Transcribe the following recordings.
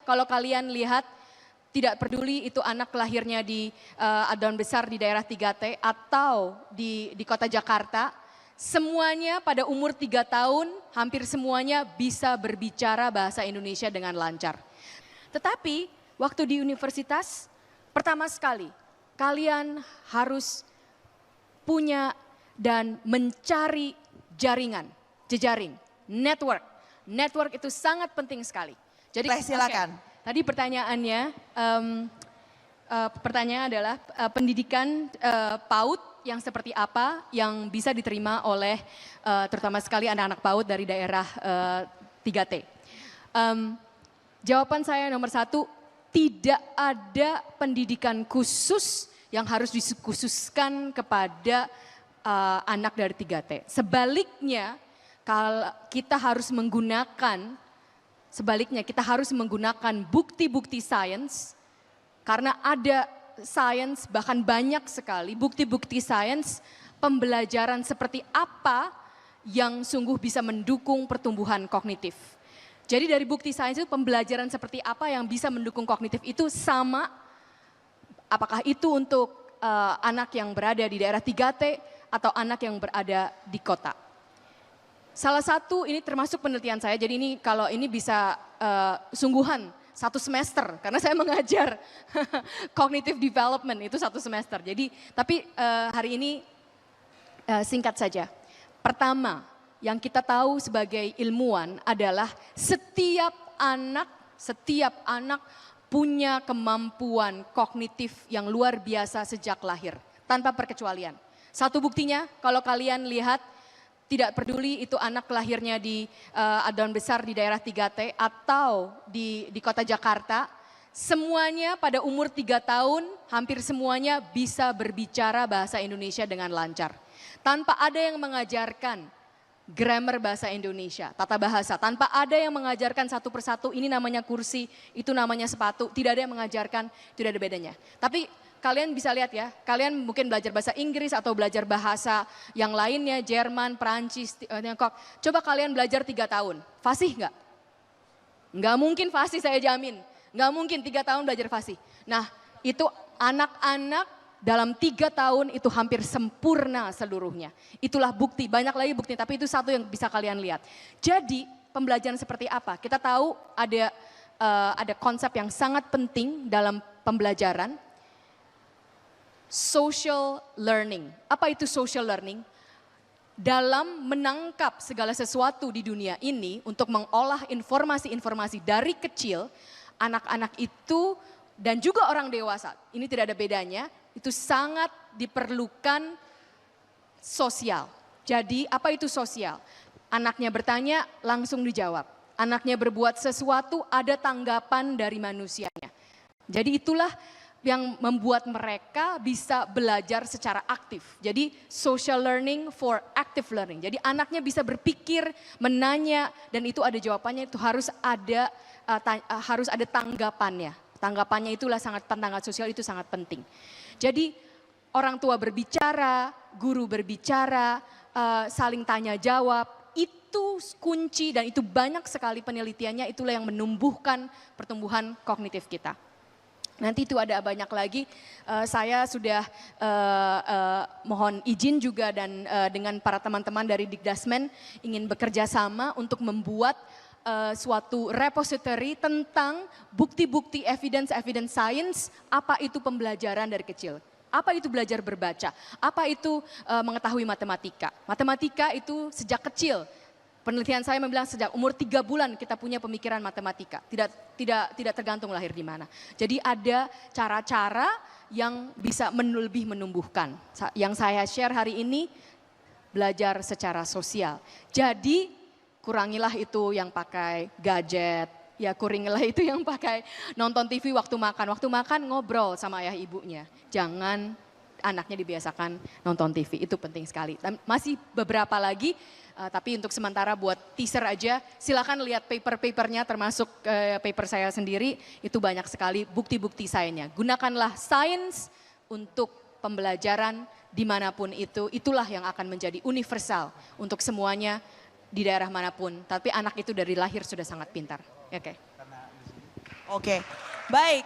kalau kalian lihat, tidak peduli itu anak lahirnya di Adaun Besar di daerah 3T atau di kota Jakarta, semuanya pada umur 3 tahun hampir semuanya bisa berbicara bahasa Indonesia dengan lancar. Tetapi waktu di universitas, pertama sekali kalian harus punya dan mencari jaringan, jejaring, network. Network itu sangat penting sekali. Jadi silakan. Okay. Tadi pertanyaannya, pertanyaan adalah pendidikan PAUD yang seperti apa yang bisa diterima oleh terutama sekali anak-anak PAUD dari daerah 3T. Jawaban saya nomor 1, tidak ada pendidikan khusus yang harus dikhususkan kepada anak dari 3T. Sebaliknya, kalau kita harus menggunakan bukti-bukti sains, karena ada sains bahkan banyak sekali bukti-bukti sains pembelajaran seperti apa yang sungguh bisa mendukung pertumbuhan kognitif. Jadi dari bukti sains itu pembelajaran seperti apa yang bisa mendukung kognitif itu sama, apakah itu untuk anak yang berada di daerah 3T atau anak yang berada di kota. Salah satu ini termasuk penelitian saya, jadi ini kalau ini bisa sungguhan 1 semester karena saya mengajar cognitive development itu 1 semester. Jadi tapi hari ini singkat saja. Pertama, yang kita tahu sebagai ilmuwan adalah setiap anak punya kemampuan kognitif yang luar biasa sejak lahir tanpa perkecualian. Satu buktinya kalau kalian lihat, tidak peduli itu anak lahirnya di Adaun Besar di daerah 3T atau di kota Jakarta, semuanya pada umur 3 tahun hampir semuanya bisa berbicara bahasa Indonesia dengan lancar. Tanpa ada yang mengajarkan grammar bahasa Indonesia, tata bahasa, tanpa ada yang mengajarkan satu persatu, ini namanya kursi, itu namanya sepatu, tidak ada yang mengajarkan, tidak ada bedanya. Tapi kalian bisa lihat ya, kalian mungkin belajar bahasa Inggris atau belajar bahasa yang lainnya, Jerman, Perancis, Tiongkok. Coba kalian belajar 3 tahun, fasih nggak? Nggak mungkin fasih, saya jamin. Nggak mungkin 3 tahun belajar fasih. Nah, itu anak-anak dalam 3 tahun itu hampir sempurna seluruhnya. Itulah bukti, banyak lagi bukti, tapi itu satu yang bisa kalian lihat. Jadi pembelajaran seperti apa? Kita tahu ada konsep yang sangat penting dalam pembelajaran, social learning. Apa itu social learning? Dalam menangkap segala sesuatu di dunia ini untuk mengolah informasi-informasi dari kecil, anak-anak itu dan juga orang dewasa, ini tidak ada bedanya, itu sangat diperlukan sosial. Jadi apa itu sosial? Anaknya bertanya langsung dijawab. Anaknya berbuat sesuatu ada tanggapan dari manusianya. Jadi itulah yang membuat mereka bisa belajar secara aktif. Jadi social learning for active learning. Jadi anaknya bisa berpikir, menanya, dan itu ada jawabannya, itu harus ada tanggapannya. Tanggapannya itulah tanggapan sosial itu sangat penting. Jadi orang tua berbicara, guru berbicara, saling tanya jawab, itu kunci dan itu banyak sekali penelitiannya, itulah yang menumbuhkan pertumbuhan kognitif kita. Nanti itu ada banyak lagi, saya sudah mohon izin juga dan dengan para teman-teman dari Dikdasmen ingin bekerja sama untuk membuat suatu repository tentang bukti-bukti evidence science, apa itu pembelajaran dari kecil. Apa itu belajar berbaca, apa itu mengetahui matematika. Matematika itu sejak kecil. Penelitian saya membilang sejak umur 3 bulan kita punya pemikiran matematika, tidak tergantung lahir di mana. Jadi ada cara-cara yang bisa lebih menumbuhkan. Yang saya share hari ini belajar secara sosial. Jadi kurangilah itu yang pakai gadget, ya kurangilah itu yang pakai nonton TV waktu makan. Waktu makan ngobrol sama ayah ibunya, jangan anaknya dibiasakan nonton TV, itu penting sekali. Dan masih beberapa lagi. Tapi untuk sementara buat teaser aja, silakan lihat paper-papernya termasuk paper saya sendiri, itu banyak sekali bukti-bukti sainsnya. Gunakanlah sains untuk pembelajaran dimanapun itu, itulah yang akan menjadi universal untuk semuanya di daerah manapun. Tapi anak itu dari lahir sudah sangat pintar. Oke. Oke, baik.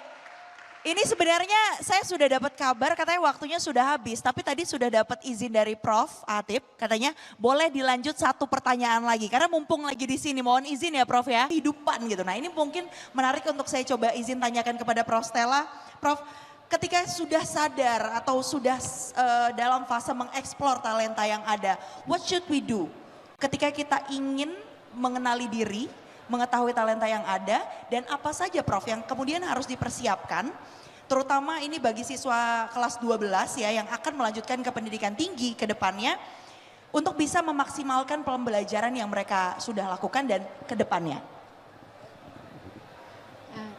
Ini sebenarnya saya sudah dapat kabar katanya waktunya sudah habis. Tapi tadi sudah dapat izin dari Prof. Atip. Katanya boleh dilanjut satu pertanyaan lagi. Karena mumpung lagi di sini mohon izin ya Prof ya. Kehidupan gitu. Nah ini mungkin menarik untuk saya coba izin tanyakan kepada Prof. Stella. Prof, ketika sudah sadar atau sudah dalam fase mengeksplor talenta yang ada. What should we do? Ketika kita ingin mengenali diri, mengetahui talenta yang ada dan apa saja Prof yang kemudian harus dipersiapkan terutama ini bagi siswa kelas 12 ya yang akan melanjutkan ke pendidikan tinggi ke depannya untuk bisa memaksimalkan pembelajaran yang mereka sudah lakukan dan ke depannya.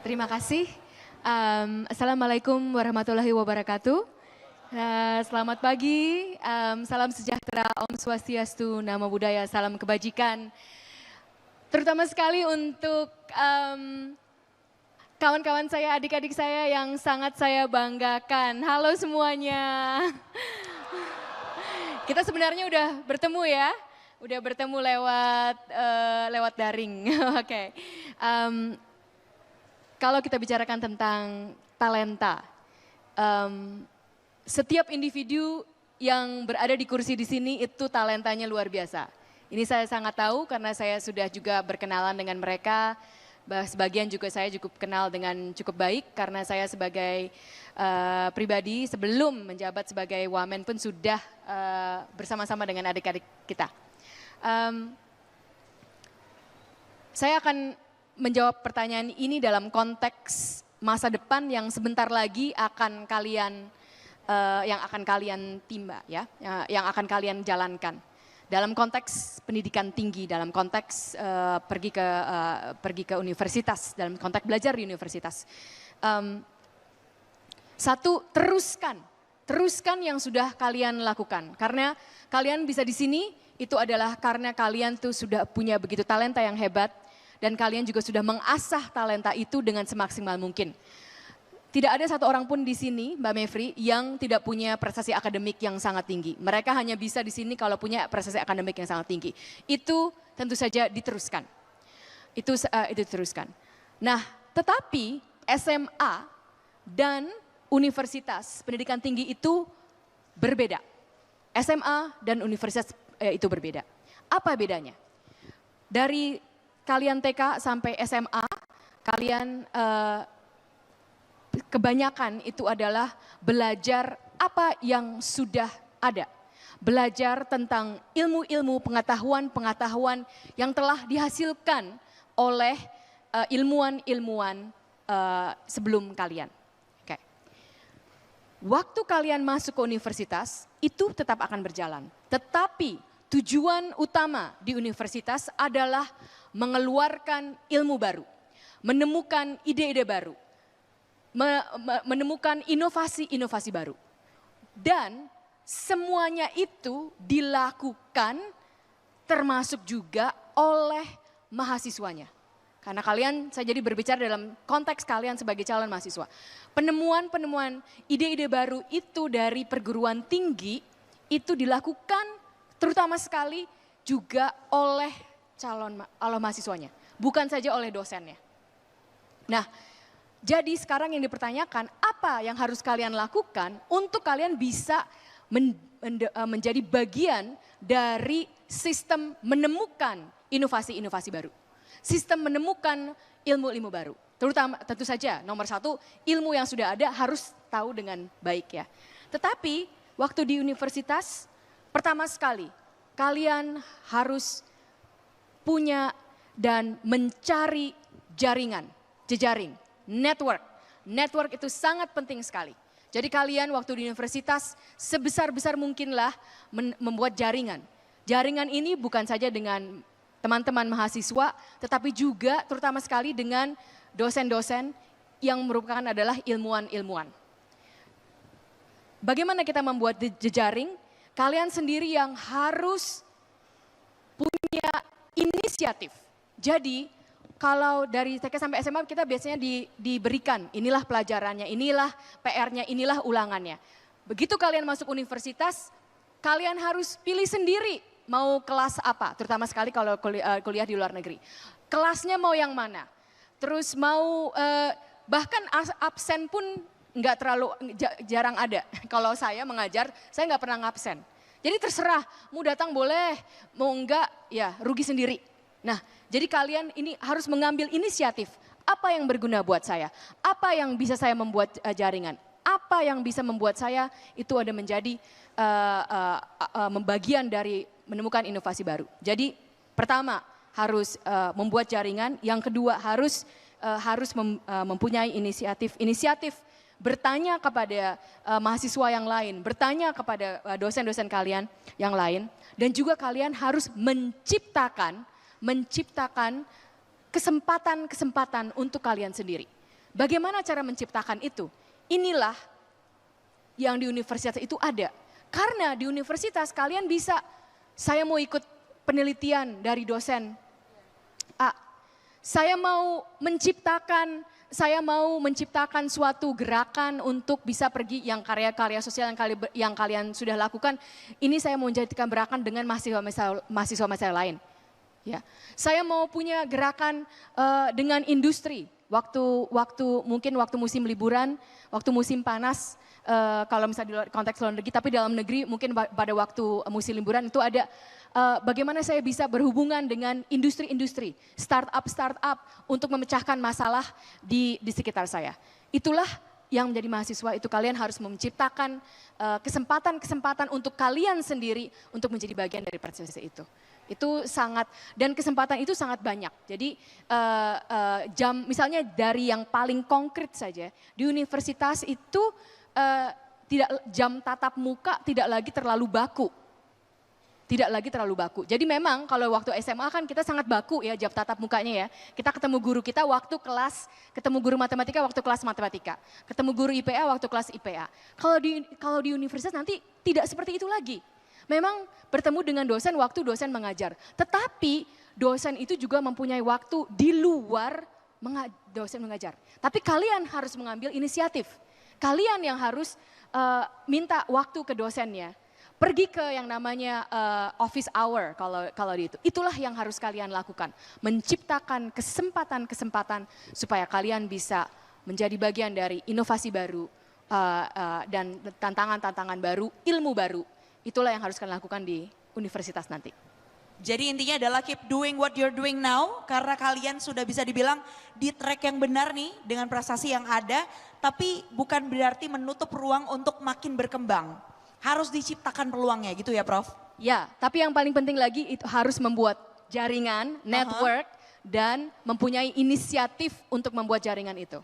Terima kasih. Assalamualaikum warahmatullahi wabarakatuh. Selamat pagi, salam sejahtera, Om Swastiastu, Namo Buddhaya, salam kebajikan. Terutama sekali untuk kawan-kawan saya, adik-adik saya yang sangat saya banggakan. Halo semuanya. Kita sebenarnya udah bertemu ya, udah bertemu lewat daring. Oke. Kalau kita bicarakan tentang talenta, setiap individu yang berada di kursi di sini itu talentanya luar biasa. Ini saya sangat tahu karena saya sudah juga berkenalan dengan mereka. Sebagian juga saya cukup kenal dengan cukup baik karena saya sebagai pribadi sebelum menjabat sebagai wamen pun sudah bersama-sama dengan adik-adik kita. Saya akan menjawab pertanyaan ini dalam konteks masa depan yang sebentar lagi akan kalian timba ya, yang akan kalian jalankan. Dalam konteks pendidikan tinggi, dalam konteks pergi ke universitas, dalam konteks belajar di universitas. Satu, teruskan yang sudah kalian lakukan. Karena kalian bisa di sini, itu adalah karena kalian tuh sudah punya begitu talenta yang hebat, dan kalian juga sudah mengasah talenta itu dengan semaksimal mungkin. Tidak ada satu orang pun di sini, Mbak Mevri, yang tidak punya prestasi akademik yang sangat tinggi. Mereka hanya bisa di sini kalau punya prestasi akademik yang sangat tinggi. Itu tentu saja diteruskan. Itu diteruskan. Nah, tetapi SMA dan universitas pendidikan tinggi itu berbeda. SMA dan universitas itu berbeda. Apa bedanya? Dari kalian TK sampai SMA, kalian kebanyakan itu adalah belajar apa yang sudah ada. Belajar tentang ilmu-ilmu pengetahuan-pengetahuan yang telah dihasilkan oleh ilmuwan-ilmuwan sebelum kalian. Oke. Waktu kalian masuk ke universitas itu tetap akan berjalan. Tetapi tujuan utama di universitas adalah mengeluarkan ilmu baru, menemukan ide-ide baru, menemukan inovasi-inovasi baru. Dan semuanya itu dilakukan termasuk juga oleh mahasiswanya. Karena kalian, saya jadi berbicara dalam konteks kalian sebagai calon mahasiswa. Penemuan-penemuan ide-ide baru itu dari perguruan tinggi itu dilakukan terutama sekali juga oleh oleh mahasiswanya. Bukan saja oleh dosennya. Nah, jadi sekarang yang dipertanyakan apa yang harus kalian lakukan untuk kalian bisa menjadi bagian dari sistem menemukan inovasi-inovasi baru. Sistem menemukan ilmu-ilmu baru. Terutama tentu saja nomor satu ilmu yang sudah ada harus tahu dengan baik ya. Tetapi waktu di universitas pertama sekali kalian harus punya dan mencari jaringan, jejaring. Network itu sangat penting sekali. Jadi kalian waktu di universitas sebesar-besar mungkinlah membuat jaringan. Jaringan ini bukan saja dengan teman-teman mahasiswa, tetapi juga terutama sekali dengan dosen-dosen yang merupakan adalah ilmuwan-ilmuwan. Bagaimana kita membuat jejaring? Kalian sendiri yang harus punya inisiatif. Jadi kalau dari TK sampai SMA kita biasanya diberikan inilah pelajarannya, inilah PR-nya, inilah ulangannya. Begitu kalian masuk universitas, kalian harus pilih sendiri mau kelas apa, terutama sekali kalau kuliah di luar negeri. Kelasnya mau yang mana? terus mau bahkan absen pun nggak terlalu jarang ada. Kalau saya mengajar, saya nggak pernah ngabsen. Jadi terserah, mau datang boleh, mau enggak ya rugi sendiri. Nah, jadi kalian ini harus mengambil inisiatif. Apa yang berguna buat saya? Apa yang bisa saya membuat jaringan? Apa yang bisa membuat saya itu ada menjadi bagian dari menemukan inovasi baru. Jadi pertama harus membuat jaringan, yang kedua harus mempunyai inisiatif bertanya kepada mahasiswa yang lain, bertanya kepada dosen-dosen kalian yang lain, dan juga kalian harus menciptakan kesempatan-kesempatan untuk kalian sendiri. Bagaimana cara menciptakan itu? Inilah yang di universitas itu ada. Karena di universitas kalian bisa, saya mau ikut penelitian dari dosen A, saya mau menciptakan suatu gerakan untuk bisa pergi yang karya-karya sosial yang kalian sudah lakukan. Ini saya mau menjadikan gerakan dengan mahasiswa lain. Ya, saya mau punya gerakan dengan industri. Mungkin waktu musim liburan, waktu musim panas, kalau misalnya di konteks luar negeri, tapi dalam negeri mungkin pada waktu musim liburan itu ada bagaimana saya bisa berhubungan dengan industri-industri, startup untuk memecahkan masalah di sekitar saya. Itulah yang menjadi mahasiswa itu, kalian harus menciptakan kesempatan-kesempatan untuk kalian sendiri untuk menjadi bagian dari proses itu. Itu sangat, dan kesempatan itu sangat banyak. Jadi misalnya dari yang paling konkret saja, di universitas itu jam tatap muka tidak lagi terlalu baku. Tidak lagi terlalu baku. Jadi memang kalau waktu SMA kan kita sangat baku ya jam tatap mukanya ya. Kita ketemu guru kita waktu kelas, ketemu guru matematika waktu kelas matematika. Ketemu guru IPA waktu kelas IPA. Kalau di universitas nanti tidak seperti itu lagi. Memang bertemu dengan dosen waktu dosen mengajar. Tetapi dosen itu juga mempunyai waktu di luar dosen mengajar. Tapi kalian harus mengambil inisiatif. Kalian yang harus minta waktu ke dosennya. Pergi ke yang namanya office hour kalau di itu. Itulah yang harus kalian lakukan. Menciptakan kesempatan-kesempatan supaya kalian bisa menjadi bagian dari inovasi baru dan tantangan-tantangan baru, ilmu baru. Itulah yang harus kalian lakukan di universitas nanti. Jadi intinya adalah keep doing what you're doing now, karena kalian sudah bisa dibilang di track yang benar nih dengan prestasi yang ada, tapi bukan berarti menutup ruang untuk makin berkembang. Harus diciptakan peluangnya gitu ya Prof? Ya, tapi yang paling penting lagi itu harus membuat jaringan, network, dan mempunyai inisiatif untuk membuat jaringan itu.